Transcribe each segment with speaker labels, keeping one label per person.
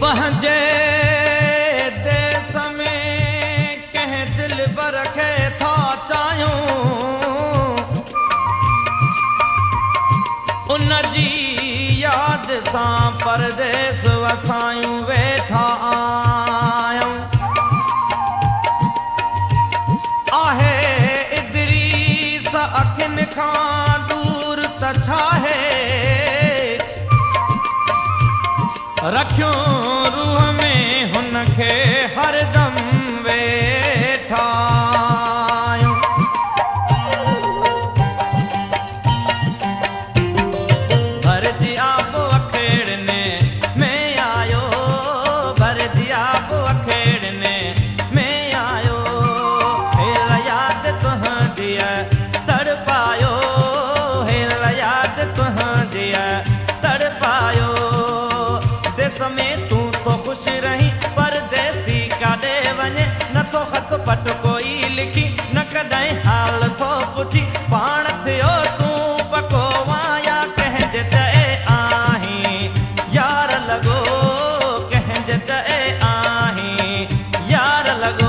Speaker 1: पंहिंजे देश में कंहिं दिल बर खे था चाहियूं, उन जी यादि सां परदेस वसायूं वेठा आहियूं। आहे इदरीस अखियुनि खां दूर त छाहे, रखियो रूह में हुनखे हरदम वेठा आहियूं। भरजी आब अखेड़ने में आयो, भरजी आब अखेड़ने में आयो, हेल याद तुंहिंजी तड़पायो, हेल याद तुंहिंजी तड़पायो। देश में तूं तो खुश रही, परदेसी काॾे वञे, नथो ख़त पट कोई लिखी, न कॾहिं हाल थो पुछी, पाण थियो तूं पको वाया कंहिंजे चए आहीं, यार लॻो कंहिंजे चए आहीं, यार लॻो।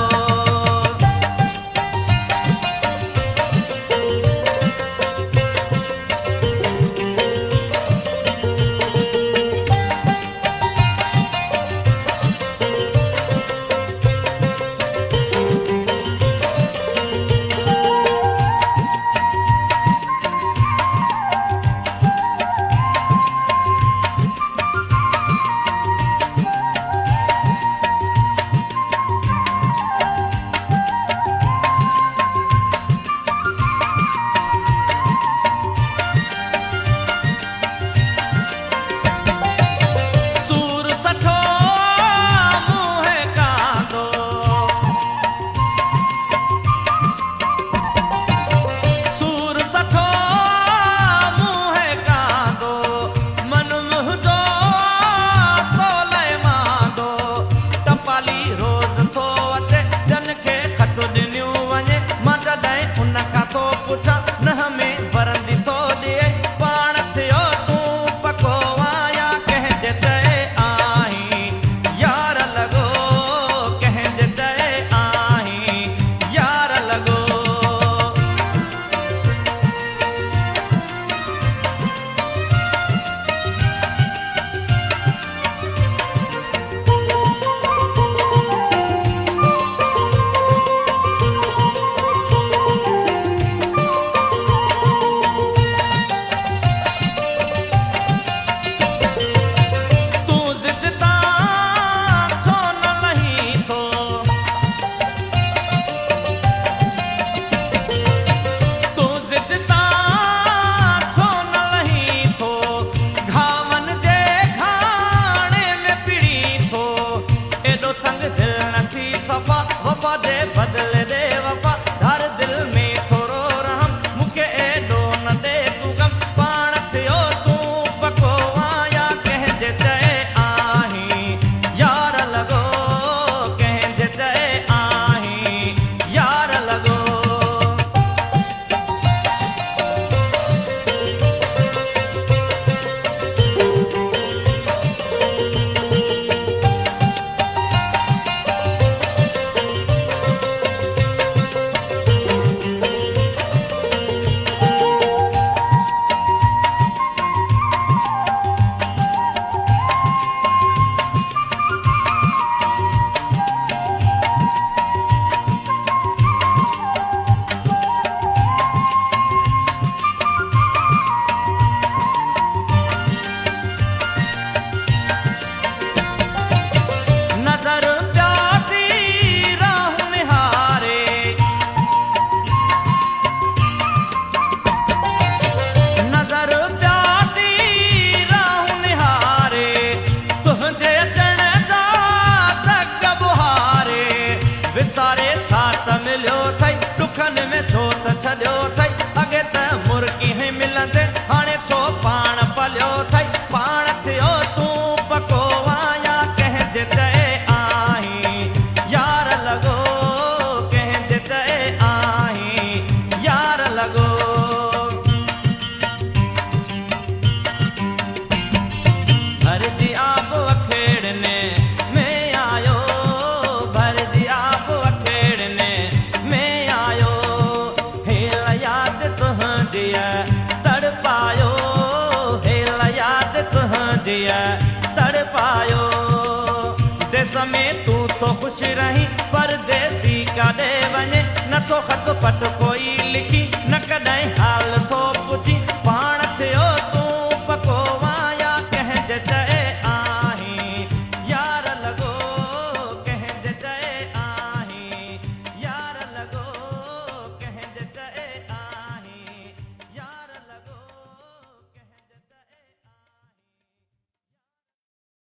Speaker 1: बदले दे वफा, धर दिल में थोरो रहम, मूंखे एॾो न दे तूं गम, पाण थियो तूं पको आया कंहिंजे चए आहीं, यार लॻो कंहिंजे चए आहीं, यार लॻो। विसारे छा त मिलियो अथई, ॾुखनि में छो त छॾियो अथई, अॻे त मुर्गी ई मिलंदे, हाणे छो पाण पलियो अथई, पाण थियो तूं पको आया कंहिंजे चए आहीं, यार लॻो कंहिंजे चए आहीं, यार लॻो। भरजी आब अखेड़ने ख़ुशि रही परदेसी काॾे वञे नथो ख़त पट कोई लिखी